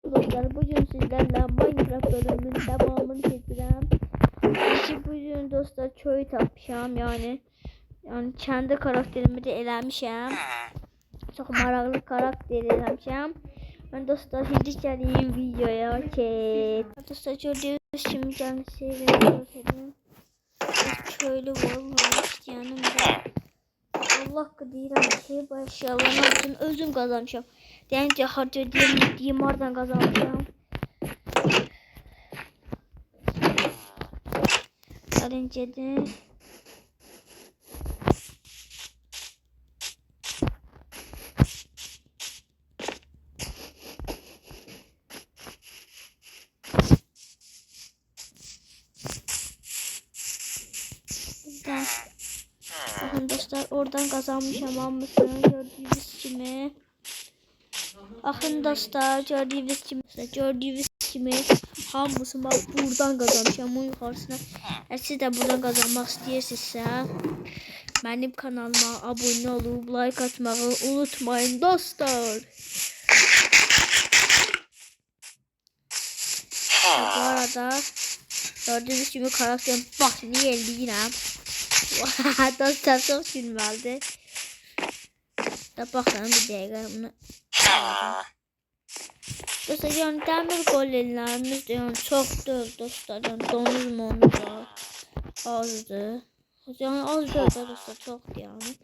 Dostlar bugün sizlerle Minecraft bölümünün devamını getireceğim. Bugün dostlar köy tapmışam yani kendi karakterimi de eləmişəm. Çok maraqlı karakter eləmişəm. Ben dostlar şimdi gəleyim videoya ki. Dostlar gördüğünüz kimi gəlmişəm. Köylü vallahi istəyənim də. Allah deyirəm ki, bu əşyalarını özüm qazanmışam. Deyəncə harca deyim oradan qazanmışam. Gəlincədir. Bakın dostlar oradan kazanmışam hamısını gördüğünüz kimi. Bakın dostlar gördüğünüz kimi hamısını buradan kazanmışam. Bunun yukarısına. Eğer siz de buradan kazanmak istəyirsinizsə benim kanalıma abone olup like atmayı unutmayın dostlar. Bu arada gördüğünüz gibi karakterin başını yerleyirəm. Dostlar çok gülməldi. Da baxın bir dəqiqə bunu. Dostlar yani dəmir golemlərimiz yani çoxdur dostlar. Yani donuz monuz var. Azdır. Yani az da dostlar çoxdur yani.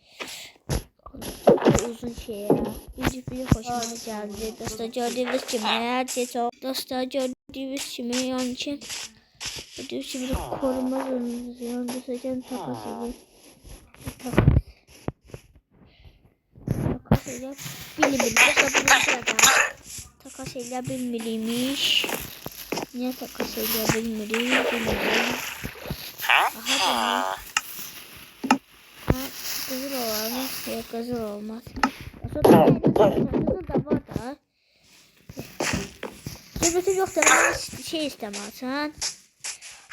Uzun şey ya. Bir hoşuma geldi. Dostlar gördüğünüz kimi her şey çok. Dostlar gördüğünüz kimi yani ki. Gördüğünüz gibi koruma zorundayız. Yani dostlar takasıyla. Takasıyla bilmiyorum. Takasıyla bilmiyormuş. Niye takasıyla bilmiyorum. Aha kızıl olmaz. Ya kızıl olmaz. Kızıl da var da. Cebeti yok da şey istemezsen.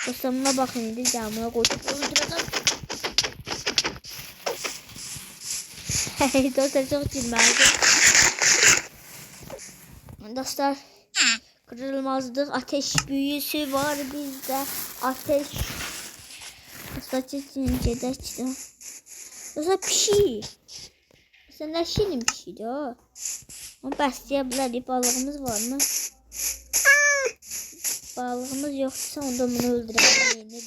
Dostlarımla bakın idi camına koydum. Öldüreceğim. Dostlar çok cilməldi. Dostlar kırılmazlık ateş büyüsü var bizde. Ateş. Dostlar çekince açtım. Dostlar pişi. Sen de şirin pişiydi o. Ama bəsləyə balığımız var mı? Balığımız yoksa onda bunu öldürelim.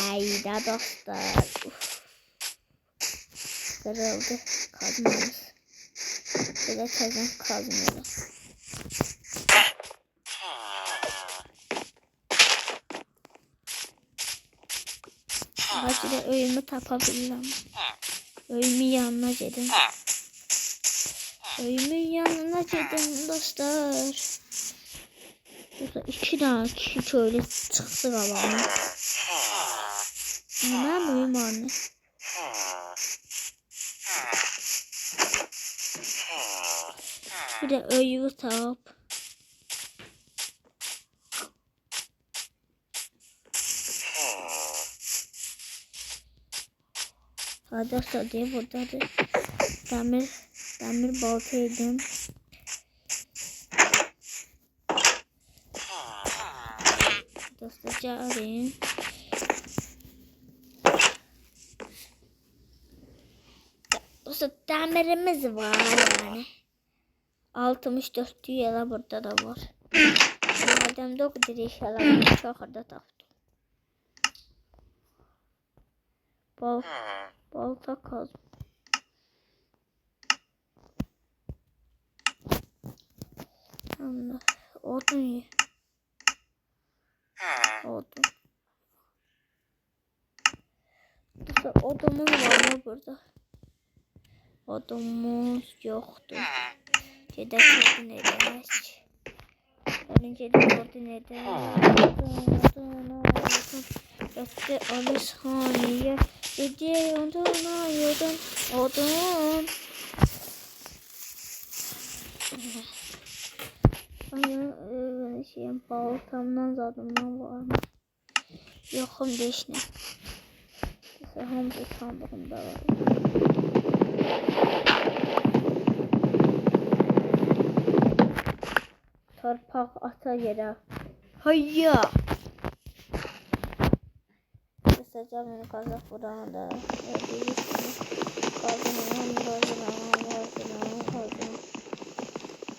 Ayda dostlar. Kırıldı kazmamız. Böyle kazan kazmayalım. Acaba ölümü tapabilirim. Ölümün yanına gidin. Ölümün yanına gidin dostlar. Burada 2 tane kişi şöyle çıktı galiba. Ne mühim anne. Bir de öğü tap. Arkadaşlar diye burada da demir balta yedim. Dostlar çağırın. Dostlar demirimiz var yani. 64 düğela burada da var. Madem de o kadar eşyalar çok orada taptım. Balta kaz. Allah. Odun ye. Odun. Odumuz var mı burada? Odumuz yoktu. Gedək odun edək. Gedək odun edək. Odun. Götü alış haniyə. Gedək odun. Şeyim baltamdan zadımdan var mı? Yoxum deşinə. Hamısı sandığımda var. Torpaq ata yerə. Hayya. Gəlin qazaq buranı da.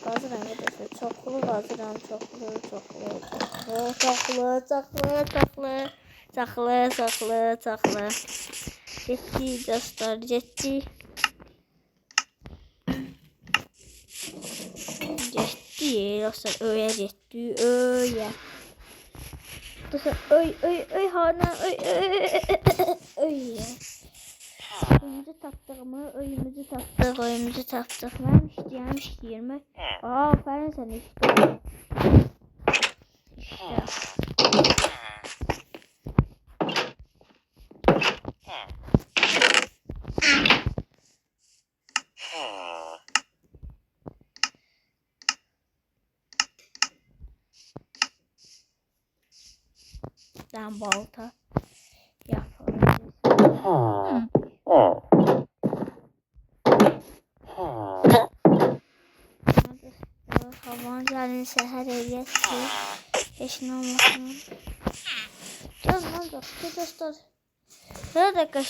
Qazıram gedəsə. Çoxlu qazıram. Çoxlu. Getdi dostlar, getdi. Getdi dostlar, öyə getdi, öyə. Dostlar, öy hardan, öy. Öyümüzü tapdıq. Mənim işləyirəm. Aferin sənə işte. Ben balta yapalım. Havan gelin seher eyyəsi. Heç nə olmasın. Gəlin dostlar. Bir dakika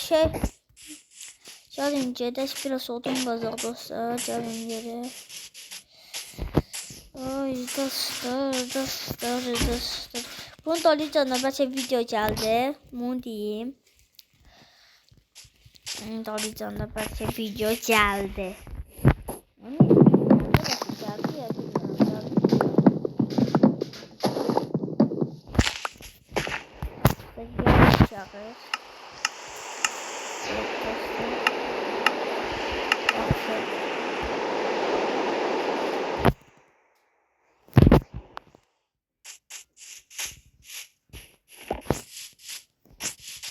Gəlin gedək biraz odun qazaq dostlar. Gəlin yerə. Ay dostlar. Bunun dolayıca bəlkə video gəldi. Bunu deyim. Bunun dolayıca bəlkə video gəldi.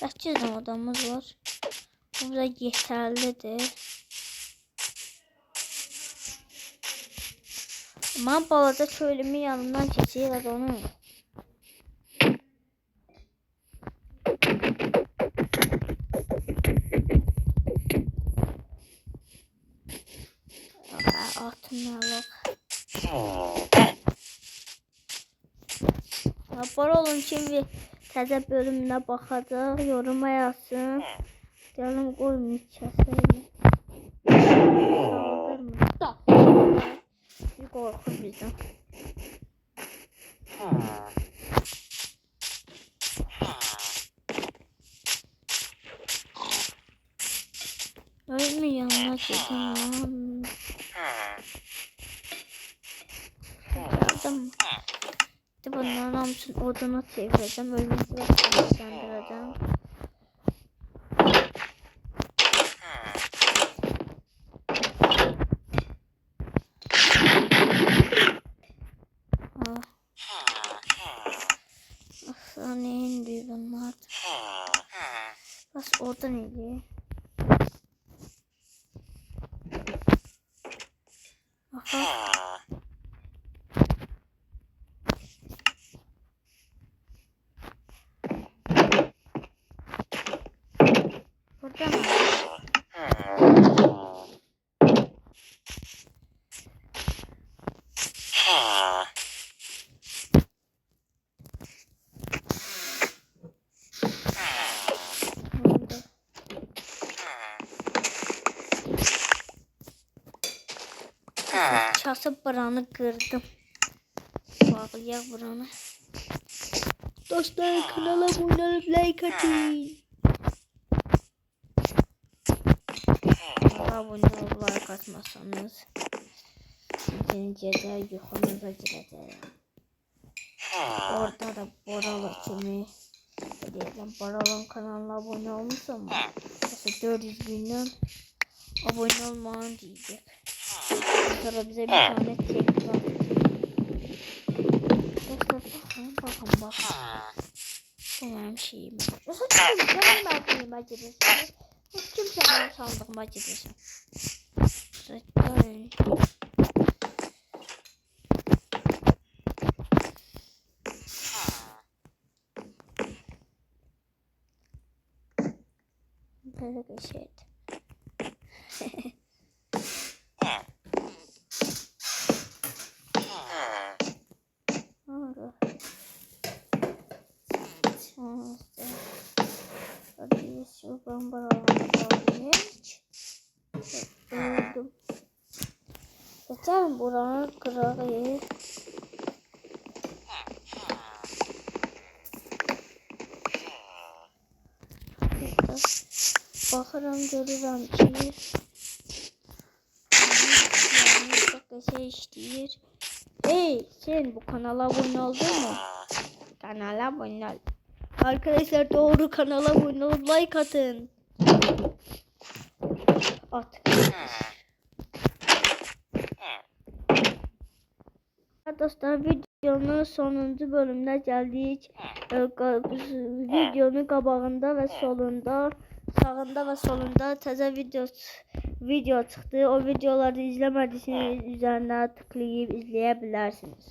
Kaç adamımız var? Burada yeterlidir. Aman balada köylümün yanından keçir onu. Atmayalım. Rapor olun şimdi təzə bölümünə baxacaq, yoruma yazsın. Gəlin qoyun kəsəlim. Bir qorxur bizdən. Ölümün yanına gedim. Geldim. Bunların hamısını oduna çevireceğim. Ölmesi başlayacağım. Aslında ne indi bunlar? Bas oradan indi. Aha. Burada mı? Kasıp buranı kırdım. Bağlayak buranı. Dostlar kanala abone olup like atın. Abone olup like atmazsanız sizin ceza yuxunuza girəcək. Orada da Boralı kimi deyirəm. Boralın kanalına abone olmuşsam mesela 400 bindən abone olmanı diyecek. Sonra bize bir tane tekrar. Dostlar bakın. Bu benim şeyim. Yoksa kimse benim acıdır. Kimse benim sandığım acıdır. Böyle bir şeydi. buranı qırağıyıq. Baxıram, görürəm ki çok qəşəng işləyir. Hey, sen bu kanala abone oldun mu? Kanala abone ol. Arkadaşlar doğru kanala abone olup like atın. At. Dostlar videonun sonuncu bölümüne geldik. Videonun qabağında ve solunda, sağında ve solunda təzə video çıxdı. O videoları izləmədiyseniz üzerine tıklayıp izleyebilirsiniz.